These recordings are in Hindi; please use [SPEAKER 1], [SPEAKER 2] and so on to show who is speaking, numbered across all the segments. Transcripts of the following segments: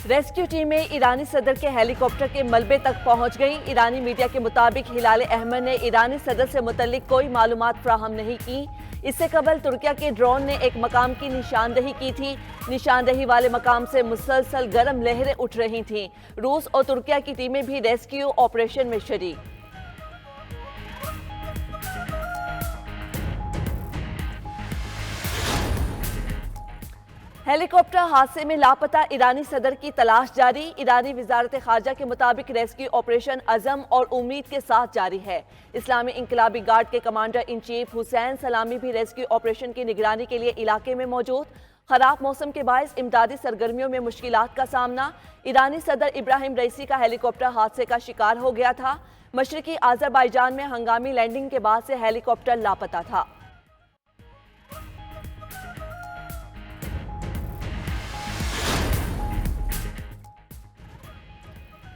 [SPEAKER 1] रेस्क्यू टीमें ईरानी सदर के हेलीकॉप्टर के मलबे तक पहुंच गई। ईरानी मीडिया के मुताबिक हिलाल अहमद ने ईरानी सदर से मुतल्लिक कोई मालूमात फ्राहम नहीं की। इससे कबल तुर्किया के ड्रोन ने एक मकाम की निशानदेही की थी। निशानदेही वाले मकाम से मुसलसल गर्म लहरें उठ रही थीं। रूस और तुर्किया की टीमें भी रेस्क्यू ऑपरेशन में शरीक। हेलीकॉप्टर हादसे में लापता ईरानी सदर की तलाश जारी। ईरानी वजारत खारजा के मुताबिक रेस्क्यू ऑपरेशन अज़म और उम्मीद के साथ जारी है। इस्लामी इंकलाबी गार्ड के कमांडर इन चीफ हुसैन सलामी भी रेस्क्यू ऑपरेशन की निगरानी के लिए इलाके में मौजूद। खराब मौसम के बायस इमदादी सरगर्मियों में मुश्किलात का सामना। ईरानी सदर इब्राहिम रईसी का हेलीकॉप्टर हादसे का शिकार हो गया था। मशरकी आज़रबाईजान में हंगामी लैंडिंग के बाद से हेलीकॉप्टर लापता था।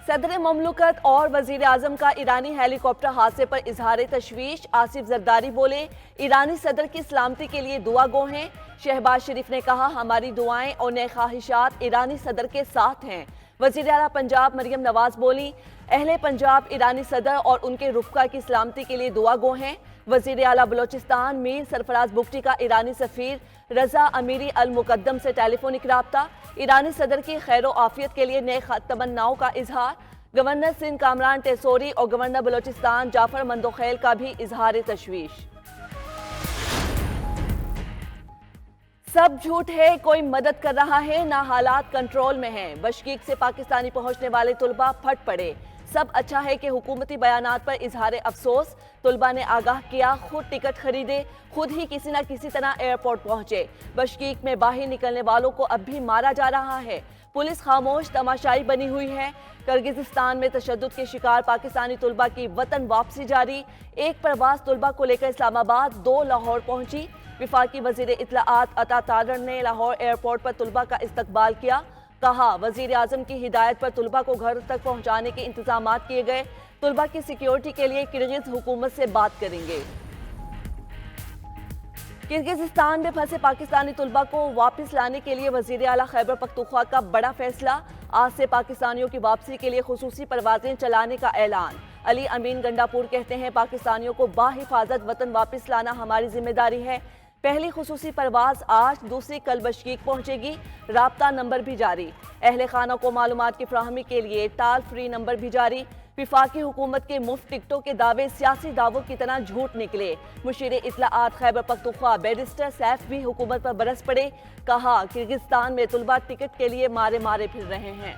[SPEAKER 1] सदर ममलुकत और वजीर आजम का ईरानी हेलीकॉप्टर हादसे पर इजहार तशवीश। आसिफ जरदारी बोले, ईरानी सदर की सलामती के लिए दुआ गो हैं। शहबाज शरीफ ने कहा, हमारी दुआएं और नए ख्वाहिशात ईरानी सदर के साथ हैं। वजीर आला पंजाब मरियम नवाज बोली, अहले पंजाब ईरानी सदर और उनके रुफ़का की सलामती के लिए दुआ गो हैं। वजीर आला बलोचिस्तान मीर सरफराज बुगटी का ईरानी सफ़ीर रजा अमीरी अल मुकद्दम से टेलीफोनिक राब्ता। ईरानी सदर की खैर आफियत के लिए नए तमन्नाओं का इजहार। गवर्नर सिंध कामरान टेसोरी और गवर्नर बलोचिस्तान जाफर मंदोखेल का भी इजहार तशवीश। सब झूठ है, कोई मदद कर रहा है, ना हालात कंट्रोल में हैं। बशकीक से पाकिस्तानी पहुंचने वाले तुलबा फट पड़े। सब अच्छा है कि हुकूमती बयानात पर इजहार अफसोस। तुलबा ने आगाह किया, खुद टिकट खरीदे, खुद ही किसी न किसी तरह एयरपोर्ट पहुंचे। बशकीक में बाहर निकलने वालों को अब भी मारा जा रहा है। पुलिस खामोश तमाशाई बनी हुई है। किर्गिस्तान में तशद्दुद के शिकार पाकिस्तानी तुलबा की वतन वापसी जारी। एक परवाज तुलबा को लेकर इस्लामाबाद, 2 लाहौर पहुंची। विफाकी वजीर इत्तलाआत अता तारड़ ने लाहौर एयरपोर्ट पर तुलबा का इस्तकबाल किया। कहा, वजीर आजम की हिदायत पर तुलबा को घर तक पहुंचाने के इंतजाम किए गए। तुलबा की सिक्योरिटी के लिए किर्गिज हुकूमत से बात करेंगे। किर्गिस्तान में फंसे पाकिस्तानी तुलबा को वापस लाने के लिए वजीर आला खैबर पख्तूनख्वा का बड़ा फैसला। आज से पाकिस्तानियों की वापसी के लिए खुसूसी परवाजें चलाने का ऐलान। अली अमीन गंडापुर कहते हैं, पाकिस्तानियों को बाहिफाजत वतन वापस लाना हमारी जिम्मेदारी है। पहली खुसूसी परवाज आज, दूसरी कल बशकीक पहुंचेगी। राब्ता नंबर भी जारी। अहले खाना को मालूमात की फ्राहमी के लिए टाल फ्री नंबर भी जारी। विफाकी हुकूमत के मुफ्त टिकटों के दावे सियासी दावों की तरह झूठ निकले। मुशीर इत्तलाआत खैबर पख्तूनख्वा बैरिस्टर सैफ भी हुकूमत पर बरस पड़े। कहा, किर्गिस्तान में तुलबा टिकट के लिए मारे मारे फिर रहे हैं।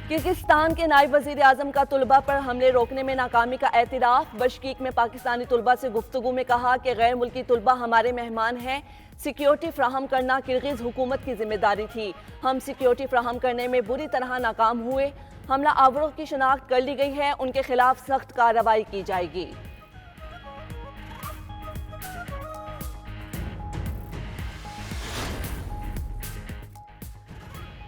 [SPEAKER 1] किर्गिस्तान के नायब वजीर आजम का तुलबा पर हमले रोकने में नाकामी का एतराफ। बशकीक में पाकिस्तानी तुलबा से गुफ्तगू में कहा कि गैर मुल्की तुलबा हमारे मेहमान हैं। सिक्योरिटी फ्राहम करना किर्गिज हुकूमत की जिम्मेदारी थी। हम सिक्योरिटी फ्राहम करने में बुरी तरह नाकाम हुए। हमला आवरों की शनाख्त कर ली गई है, उनके खिलाफ सख्त कार्रवाई की जाएगी।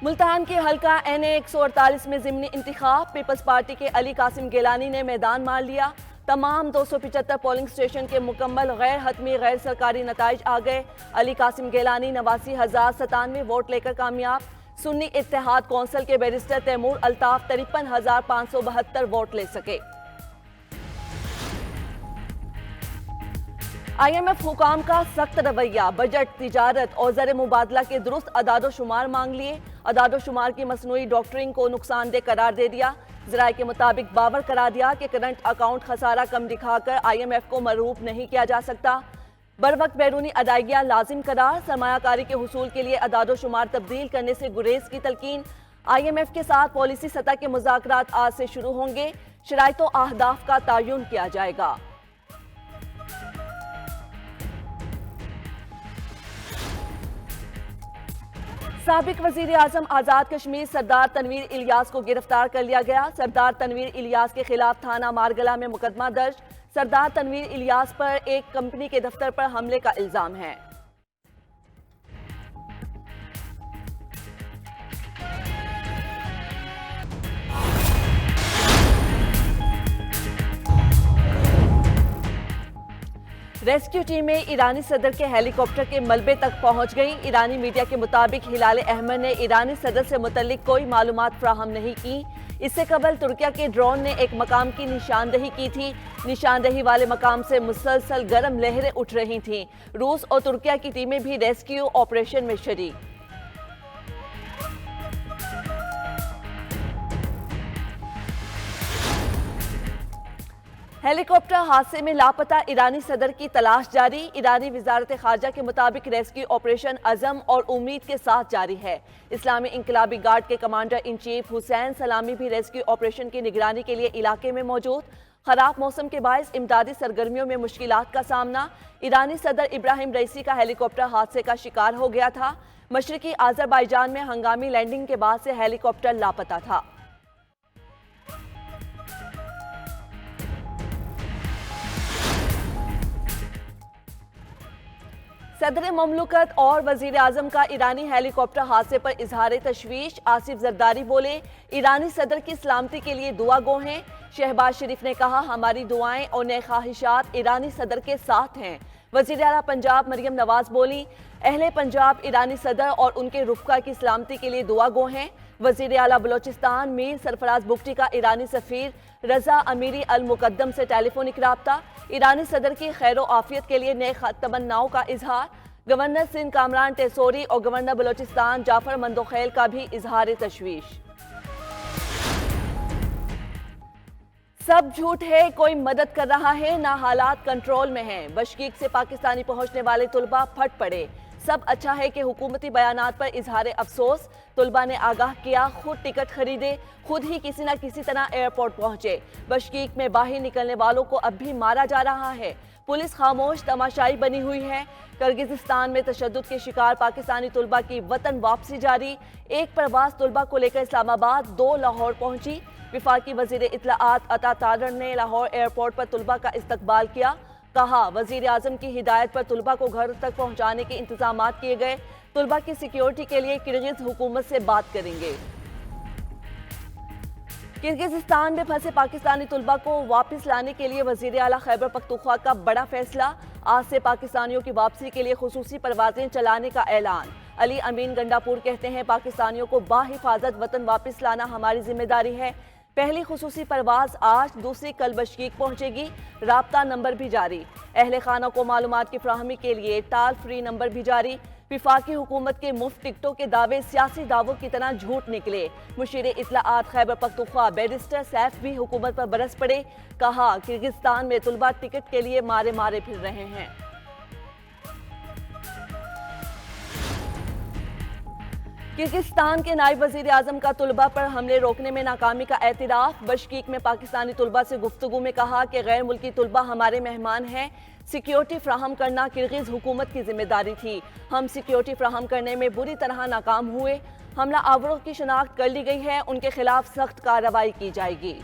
[SPEAKER 1] मुल्तान के हल्का NA 148 में ज़िमनी इंतिखाब। पीपल्स पार्टी के अली कासिम गिलानी ने मैदान मार लिया। तमाम 275 पोलिंग स्टेशन के मुकम्मल गैर हतमी गैर सरकारी नताइज आ गए। अली कासिम गिलानी 89,097 वोट लेकर कामयाब। सुन्नी इत्तेहाद कौंसिल के बैरिस्टर तैमूर अल्ताफ 53,572 वोट ले सके। IMF हुकाम का सख्त रवैया। बजट, तिजारत और ज़र मुबादला के दुरुस्त अदादोशुमार मांग लिए। अदादोशुमार की मसनूई डॉक्टरिंग को नुकसानदेह करार दे दिया। ज़राए के मुताबिक बावर करा दिया कि करंट अकाउंट खसारा कम दिखाकर IMF को मरूफ नहीं किया जा सकता। बर वक्त बैरूनी अदायगियाँ लाजिम करार। सरमायाकारी के हुसूल के लिए अदादोशुमार तब्दील करने से गुरेज की तलकीन। IMF के साथ पॉलिसी सतह के मुज़ाकरात आज से शुरू होंगे। शराइत व अहदाफ का तयन किया जाएगा। साबिक वजीर आजम आज़ाद कश्मीर सरदार तनवीर इलियास को गिरफ्तार कर लिया गया। सरदार तनवीर इलियास के खिलाफ थाना मारगला में मुकदमा दर्ज। सरदार तनवीर इलियास पर एक कंपनी के दफ्तर पर हमले का इल्जाम है। रेस्क्यू टीमें ईरानी सदर के हेलीकॉप्टर के मलबे तक पहुंच गई। ईरानी मीडिया के मुताबिक हिलाल अहमद ने ईरानी सदर से मुतल्लिक कोई मालूमात फ्राहम नहीं की। इससे कबल तुर्किया के ड्रोन ने एक मकाम की निशानदेही की थी। निशानदेही वाले मकाम से मुसलसल गर्म लहरें उठ रही थीं। रूस और तुर्किया की टीमें भी रेस्क्यू ऑपरेशन में शरीक। हेलीकॉप्टर हादसे में लापता ईरानी सदर की तलाश जारी। ईरानी वजारत खारजा के मुताबिक रेस्क्यू ऑपरेशन अज़म और उम्मीद के साथ जारी है। इस्लामी इंकलाबी गार्ड के कमांडर इन चीफ हुसैन सलामी भी रेस्क्यू ऑपरेशन की निगरानी के लिए इलाके में मौजूद। खराब मौसम के बायस इमदादी सरगर्मियों में मुश्किलात का सामना। ईरानी सदर इब्राहिम रईसी का हेलीकॉप्टर हादसे का शिकार हो गया था। मशरकी आज़रबाईजान में हंगामी लैंडिंग के बाद से हेलीकॉप्टर लापता था। सदर ममलुकत और वजीर आजम का ईरानी हेलीकॉप्टर हादसे पर इजहार तशवीश। आसिफ जरदारी बोले, ईरानी सदर की सलामती के लिए दुआ गो हैं। शहबाज शरीफ ने कहा, हमारी दुआएं और नए ख्वाहिशात ईरानी सदर के साथ हैं। वजीर आला पंजाब मरियम नवाज बोली, अहले पंजाब ईरानी सदर और उनके रुफका की सलामती के लिए दुआ गो हैं। वजीर आला बलोचिस्तान मीर सरफराज बुगटी का ईरानी सफीर रजा अमीरी अल मुकद्दम से टेलीफोनिक राब्ता। ईरानी सदर की खैर आफियत के लिए नए तमन्नाओं का इजहार। गवर्नर सिंध कामरान टेसोरी और गवर्नर बलोचिस्तान जाफर मंदोखेल का भी इजहार तशवीश। सब झूठ है, कोई मदद कर रहा है ना हालात कंट्रोल में हैं। बशकीक से पाकिस्तानी पहुंचने वाले तुलबा फट पड़े। सब अच्छा है कि हुकूमती बयानात पर इजहार अफसोस। तुलबा ने आगाह किया, खुद टिकट खरीदे, खुद ही किसी न किसी तरह एयरपोर्ट पहुंचे। बशकीक में बाहर निकलने वालों को अब भी मारा जा रहा है। पुलिस खामोश तमाशाई बनी हुई है। किर्गिस्तान में तशद्दुद के शिकार पाकिस्तानी तुलबा की वतन वापसी जारी। एक परवाज तुलबा को लेकर इस्लामाबाद, 2 लाहौर पहुंची। विफाकी वजीर इत्तलाआत अता तारड़ ने लाहौर एयरपोर्ट पर तुलबा का इस्तकबाल किया। कहा, वजीर आजम की हिदायत पर तुलबा को घर तक पहुंचाने के इंतजाम किए गए। तुलबा की सिक्योरिटी के लिए किर्गिज हुकूमत से बात करेंगे। किर्गिस्तान में फंसे पाकिस्तानी तुलबा को वापस लाने के लिए वजीर आला खैबर पख्तूनख्वा का बड़ा फैसला। आज से पाकिस्तानियों की वापसी के लिए खुसूसी परवाजें चलाने का ऐलान। अली अमीन गंडापुर कहते हैं, पाकिस्तानियों को बाहिफाजत वतन वापस लाना हमारी जिम्मेदारी है। पहली खुसूसी परवाज आज, दूसरी कल बशकीक पहुंचेगी। राब्ता नंबर भी जारी। अहले खाना को मालूमात की फ्राहमी के लिए टॉल फ्री नंबर भी जारी। विफाकी हुकूमत के मुफ्त टिकटों के दावे सियासी दावों की तरह झूठ निकले। मुशीर इत्तलाआत खैबर पख्तूनख्वा बैरिस्टर सैफ भी हुकूमत पर बरस पड़े। कहा, किर्गिस्तान में तुलबा टिकट के लिए मारे मारे फिर रहे हैं। किर्गिस्तान के नायब वजीर आजम का तुलबा पर हमले रोकने में नाकामी का एतराफ। बशकीक में पाकिस्तानी तुलबा से गुफ्तगू में कहा कि गैर मुल्की तुलबा हमारे मेहमान हैं। सिक्योरिटी फ्राहम करना किर्गिज हुकूमत की जिम्मेदारी थी। हम सिक्योरिटी फ्राहम करने में बुरी तरह नाकाम हुए। हमला आवरों की शनाख्त कर ली गई है, उनके खिलाफ सख्त कार्रवाई की जाएगी।